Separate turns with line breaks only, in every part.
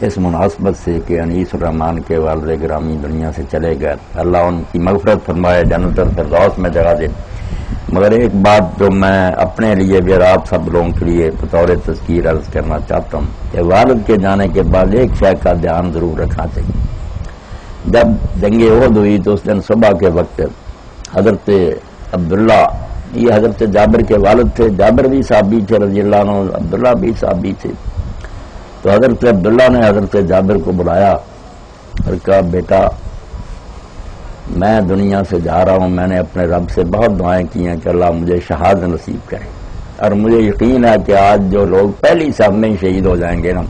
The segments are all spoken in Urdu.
اس مناسبت سے کہ انیس الرحمان کے والد گرامی دنیا سے چلے گئے، اللہ ان کی مغفرت فرمائے، جنت الفردوس میں جگہ دے۔ مگر ایک بات جو میں اپنے لیے بھی اور آپ سب لوگوں کے لیے بطور تذکیر عرض کرنا چاہتا ہوں کہ والد کے جانے کے بعد ایک شے کا دھیان ضرور رکھنا چاہیے۔ جب جنگ احد ہوئی تو اس دن صبح کے وقت حضرت عبداللہ، یہ حضرت جابر کے والد تھے، جابر بھی صحابی تھے رضی اللہ عنہ، عبداللہ بھی صحابی تھے، تو حضرت عبداللہ نے حضرت جابر کو بلایا اور کہا بیٹا میں دنیا سے جا رہا ہوں، میں نے اپنے رب سے بہت دعائیں کی ہیں کہ اللہ مجھے شہادت نصیب کرے، اور مجھے یقین ہے کہ آج جو لوگ پہلی صف میں شہید ہو جائیں گے نا،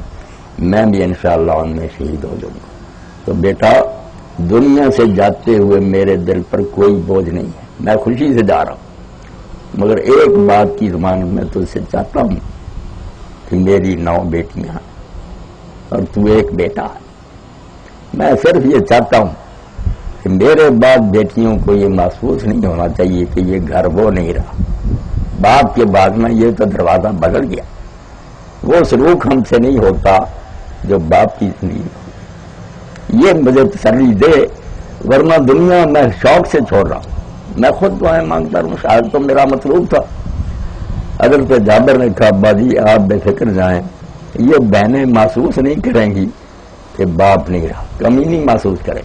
میں بھی انشاءاللہ ان میں شہید ہو جاؤں گا، تو بیٹا دنیا سے جاتے ہوئے میرے دل پر کوئی بوجھ نہیں ہے، میں خوشی سے جا رہا ہوں، مگر ایک بات کی ضمانت میں تجھ سے چاہتا ہوں کہ میری 9 بیٹیاں اور تو ایک بیٹا ہے، میں صرف یہ چاہتا ہوں کہ میرے بعد بیٹیوں کو یہ محسوس نہیں ہونا چاہیے کہ یہ گھر وہ نہیں رہا، باپ کے بعد میں یہ تو دروازہ بدل گیا، وہ سلوک ہم سے نہیں ہوتا جو باپ کی زندگی میں، یہ مجھے تسلی دے، ورنہ دنیا میں شوق سے چھوڑ رہا ہوں، میں خود دعائیں مانگتا ہوں، شاید تو میرا مطلوب تھا۔ حضرت جابر نے کہا ابا جی آپ بے فکر جائیں، یہ بہنیں محسوس نہیں کریں گی کہ باپ نہیں رہا، کمی نہیں محسوس کریں۔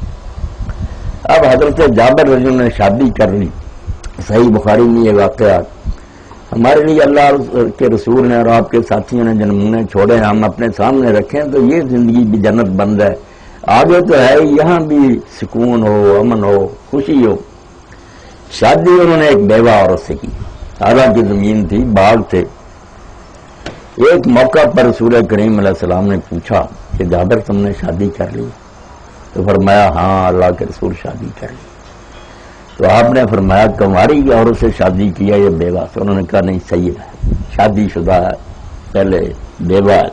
اب حضرت جابر رضی اللہ نے شادی کر لی، صحیح بخاری میں یہ واقعہ ہمارے لیے اللہ کے رسول نے اور آپ کے ساتھیوں نے جو نمونے چھوڑے ہم اپنے سامنے رکھیں تو یہ زندگی بھی جنت بند ہے، آگے تو ہے یہاں بھی سکون ہو، امن ہو، خوشی ہو۔ شادی انہوں نے ایک بیوہ عورت سے کی، حالانکہ زمین تھی، باغ تھے۔ ایک موقع پر رسول کریم علیہ السلام نے پوچھا کہ جابر تم نے شادی کر لی؟ تو فرمایا ہاں اللہ کے رسول شادی کر لی۔ تو آپ نے فرمایا کنواری عورت سے شادی کیا یہ بیوہ سے؟ انہوں نے کہا نہیں سید ہے، شادی شدہ ہے، پہلے بیوہ ہے۔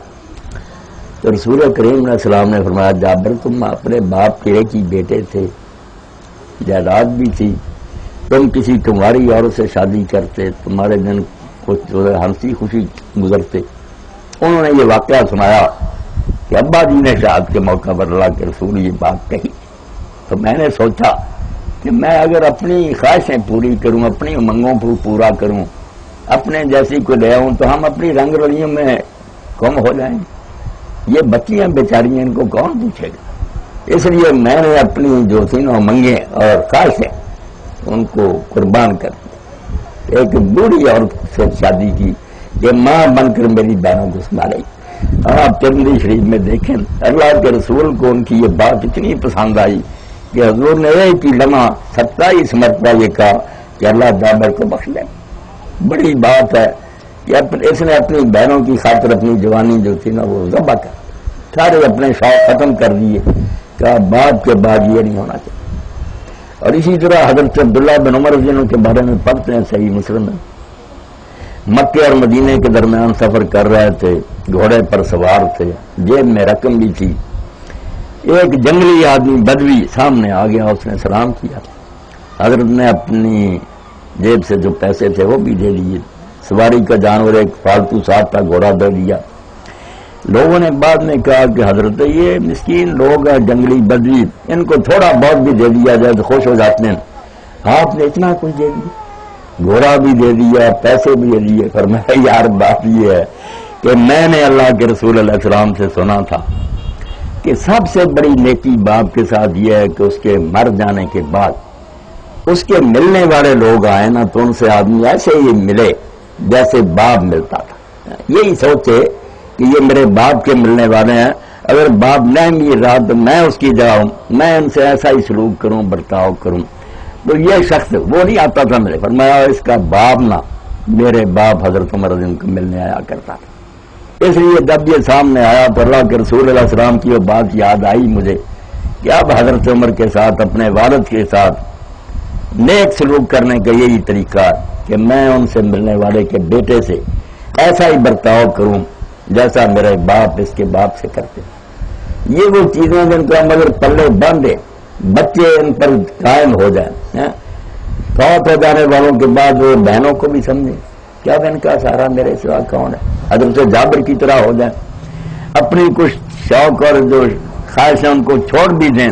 تو رسول کریم علیہ السلام نے فرمایا جابر تم اپنے باپ کے ایک ہی بیٹے تھے، جائیداد بھی تھی، تم کسی کنواری عورت سے شادی کرتے تمہارے دن کچھ ہنسی خوشی گزرتے۔ انہوں نے یہ واقعہ سنایا کہ ابا جی نے شہادت کے موقع پر اللہ کے رسول یہ بات کہی، تو میں نے سوچا کہ میں اگر اپنی خواہشیں پوری کروں، اپنی امنگوں کو پورا کروں، اپنے جیسی کو لے آؤں تو ہم اپنی رنگ رلیوں میں گم ہو جائیں گے، یہ بچیاں بیچاریاں ان کو کون پوچھے گا؟ اس لیے میں نے اپنی جو تھی نا امنگیں اور خواہشیں ان کو قربان کر دی، ایک بوڑھی عورت سے شادی کی کہ ماں بن کر میری بہنوں کو سنبھالے۔ آپ ترمذی شریف میں دیکھیں اللہ کے رسول کو ان کی یہ بات اتنی پسند آئی کہ حضور نے ایک ہی لمحہ 27 مرتبہ یہ کہا کہ اللہ جابر کو بخش لے۔ بڑی بات ہے کہ اس نے اپنی بہنوں کی خاطر اپنی جوانی جو تھی نا وہ ذبح کر سارے اپنے شوق ختم کر دیے، کہا باپ کے بعد یہ نہیں ہونا چاہیے۔ اور اسی طرح حضرت عبداللہ بن عمر رضی اللہ عنہ کے بارے میں پڑھتے ہیں صحیح مسلم میں، مکے اور مدینے کے درمیان سفر کر رہے تھے، گھوڑے پر سوار تھے، جیب میں رقم بھی تھی، ایک جنگلی آدمی بدوی سامنے آ گیا، اس نے سلام کیا، حضرت نے اپنی جیب سے جو پیسے تھے وہ بھی دے دیے، سواری کا جانور ایک فالتو ساتھ تھا گھوڑا دے دیا۔ لوگوں نے بعد میں کہا کہ حضرت یہ مسکین لوگ ہیں جنگلی بدوی، ان کو تھوڑا بہت بھی دے دیا جائے تو خوش ہو جاتے ہیں، آپ نے اتنا کچھ دے دیا، گھوڑا بھی دے دیا، پیسے بھی دے دیے۔ فرمایا یار بات یہ ہے کہ میں نے اللہ کے رسول علیہ السلام سے سنا تھا کہ سب سے بڑی نیکی باپ کے ساتھ یہ ہے کہ اس کے مر جانے کے بعد اس کے ملنے والے لوگ آئے نا تو ان سے آدمی ایسے ہی ملے جیسے باپ ملتا تھا، یہی سوچے کہ یہ میرے باپ کے ملنے والے ہیں، اگر باپ نہیں مل رہا تو میں اس کی جگہ ہوں، میں ان سے ایسا ہی سلوک کروں، برتاؤ کروں۔ تو یہ شخص وہ نہیں آتا تھا میرے، فرمایا اس کا باپ نہ میرے باپ حضرت عمر رضی اللہ عنہ کو ملنے آیا کرتا تھا۔ اس لیے جب یہ سامنے آیا تو اللہ کے رسول علیہ السلام کی وہ بات یاد آئی مجھے کہ اب حضرت عمر کے ساتھ اپنے والد کے ساتھ نیک سلوک کرنے کا یہی طریقہ ہے کہ میں ان سے ملنے والے کے بیٹے سے ایسا ہی برتاؤ کروں جیسا میرے باپ اس کے باپ سے کرتے۔ یہ وہ چیزیں جن کو مگر پلے باندھے بچے ان پر قائم ہو جائیں، فوت ہو جانے والوں کے بعد وہ بہنوں کو بھی سمجھیں کیا ان کا سارا میرے سوا کون ہے، حضرت جابر کی طرح ہو جائیں، اپنی کچھ شوق اور جو خواہشیں ان کو چھوڑ بھی دیں،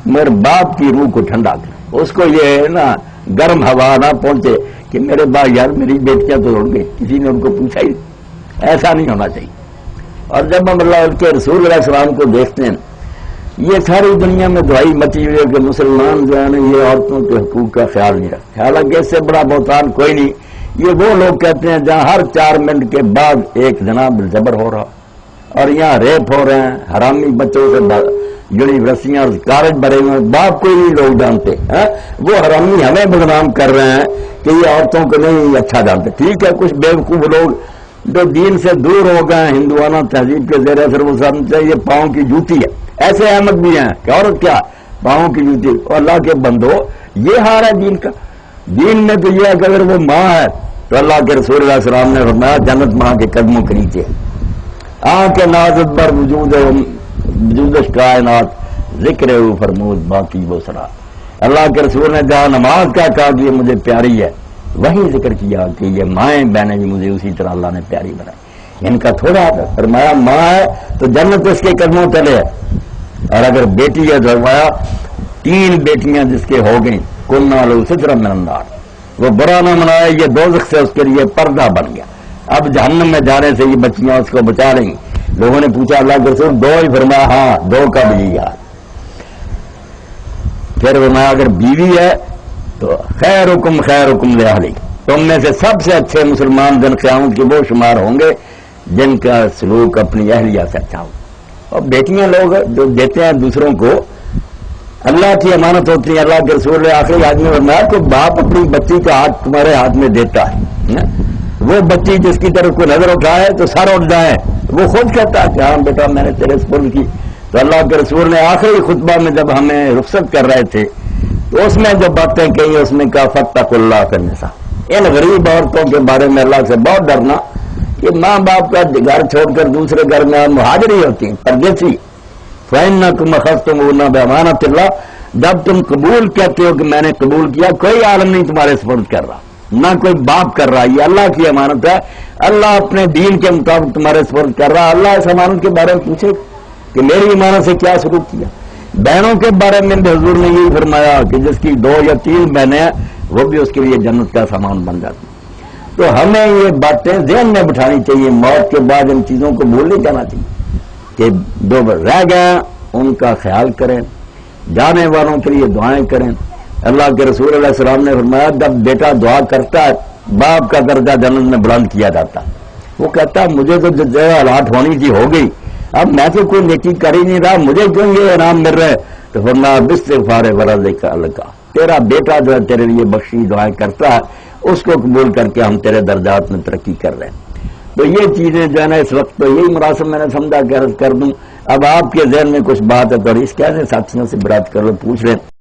مگر باپ کی روح کو ٹھنڈا کریں، اس کو یہ ہے نا گرم ہوا نہ پہنچے کہ میرے باپ یار میری بیٹیاں تو اڑ گئی، کسی نے ان کو پوچھا ہی، ایسا نہیں ہونا چاہیے۔ اور جب ہم اللہ کے رسول علیہ السلام کو دیکھتے ہیں، یہ ساری دنیا میں دعائی مچی ہوئی ہے کہ مسلمان جو ہے نا یہ عورتوں کے حقوق کا خیال نہیں رکھتے، حالانکہ اس سے بڑا بہتان کوئی نہیں۔ یہ وہ لوگ کہتے ہیں جہاں ہر 4 منٹ کے بعد ایک زنا بالجبر ہو رہا، اور یہاں ریپ ہو رہے ہیں، حرامی بچوں سے یونیورسٹیاں اور کالج بھرے ہوئے، باپ کو ہی لوگ جانتے ہیں، وہ حرامی ہمیں بدنام کر رہے ہیں کہ یہ عورتوں کو نہیں اچھا جانتے۔ ٹھیک ہے، کچھ بیوقوف لوگ جو دین سے دور ہو گئے ہیں، ہندوانہ تہذیب کے زیر اثر، وہ سمجھتے ہیں یہ پاؤں کی جوتی ہے۔ ایسے احمد بھی ہیں کہ عورت کیا پاؤں کی جوتی، اور اللہ کے بندو یہ ہار ہے دین کا۔ دین میں تو یہ ہے کہ اگر وہ ماں ہے تو اللہ کے رسول اللہ علیہ السلام نے فرمایا جنت ماں کے قدموں کے نیچے ہے۔ آنکھ نازت بر وجود کائنات ذکر فرمود باقی وہ سرا۔ اللہ کے رسول نے جہاں نماز کا کہا کہ یہ مجھے پیاری ہے، وہی ذکر کیا کہ یہ مائیں بہنیں بھی مجھے اسی طرح اللہ نے پیاری بنائی۔ ان کا تھوڑا فرمایا ماں ہے تو جنت اس کے قدموں تلے ہے، اور اگر بیٹی ہے تو فرمایا 3 بیٹیاں جس کے ہو گئیں کننا لو سترا من النار، وہ برا نہ منائے، یہ دوزخ سے اس کے لیے پردہ بن گیا۔ اب جہنم میں جانے سے یہ بچیاں اس کو بچا لیں گی۔ لوگوں نے پوچھا اللہ کے رسول 2 ہی؟ فرمایا ہاں 2 کا بھی یاد۔ پھر فرمایا اگر بیوی ہے تو خیرکم خیرکم لأہلی، تم میں سے سب سے اچھے مسلمان دن قیامت کے وہ شمار ہوں گے جن کا سلوک اپنی اہلیہ سے اچھا ہو۔ اور بیٹیاں لوگ جو دیتے ہیں دوسروں کو، اللہ کی امانت ہوتی ہے۔ اللہ کے رسول نے آخری آدمی فرمایا کہ باپ اپنی بچی کا ہاتھ تمہارے ہاتھ میں دیتا ہے، وہ بچی جس کی طرف کوئی نظر اٹھائے تو سر اٹھ جائے، وہ خود کہتا ہے کہ ہاں بیٹا میں نے تیرے سپرد کی۔ تو اللہ کے رسول نے آخری خطبہ میں جب ہمیں رخصت کر رہے تھے تو اس میں جو باتیں کہیں اس میں کہا فاتقوا اللہ فی النساء، ان غریب عورتوں کے بارے میں اللہ سے بہت ڈرنا کہ ماں باپ کا گھر چھوڑ کر دوسرے گھر میں مہاجری ہوتی ہیں، پردیسی۔ فَإِنَّكُمْ أَخَذْتُمُوهُنَّ بِأَمَانَةِ اللَّهِ، جب تم قبول کہتے ہو کہ میں نے قبول کیا، کوئی عالم نہیں تمہارے سپرد کر رہا، نہ کوئی باپ کر رہا، یہ اللہ کی امانت ہے، اللہ اپنے دین کے مطابق تمہارے سپرد کر رہا۔ اللہ اس امانت کے بارے میں پوچھے کہ میری امانت سے کیا سلوک کیا۔ بہنوں کے بارے میں بھی حضور نے یہی فرمایا کہ جس کی 2 یا 3 بہنیں ہیں وہ بھی اس کے لیے جنت کا سامان بن جاتی۔ تو ہمیں یہ باتیں ذہن میں بٹھانی چاہیے، موت کے بعد ان چیزوں کو بھول نہیں جانا چاہیے کہ 2 رہ گئے ان کا خیال کریں، جانے والوں کے لیے دعائیں کریں۔ اللہ کے رسول علیہ السلام نے فرمایا جب بیٹا دعا کرتا ہے باپ کا درجہ جنت میں بلند کیا جاتا، وہ کہتا ہے مجھے تو جو حالات ہونی تھی ہو گئی، اب میں تو کوئی نیکی کر ہی نہیں رہا، مجھے کیوں یہ انعام مل رہے؟ تو فرمایا باستغفار ولدک لک، تیرا بیٹا جو ہے تیرے لیے بخشی دعائیں کرتا ہے، اس کو قبول کر کے ہم تیرے درجات میں ترقی کر رہے ہیں۔ تو یہ چیزیں جو ہے نا اس وقت تو یہی مناسب میں نے سمجھا کہ عرض کر دوں۔ اب آپ کے ذہن میں کچھ بات ہے تو اس کیسے ساتھیوں سے بات کر لو، پوچھ رہے ہیں۔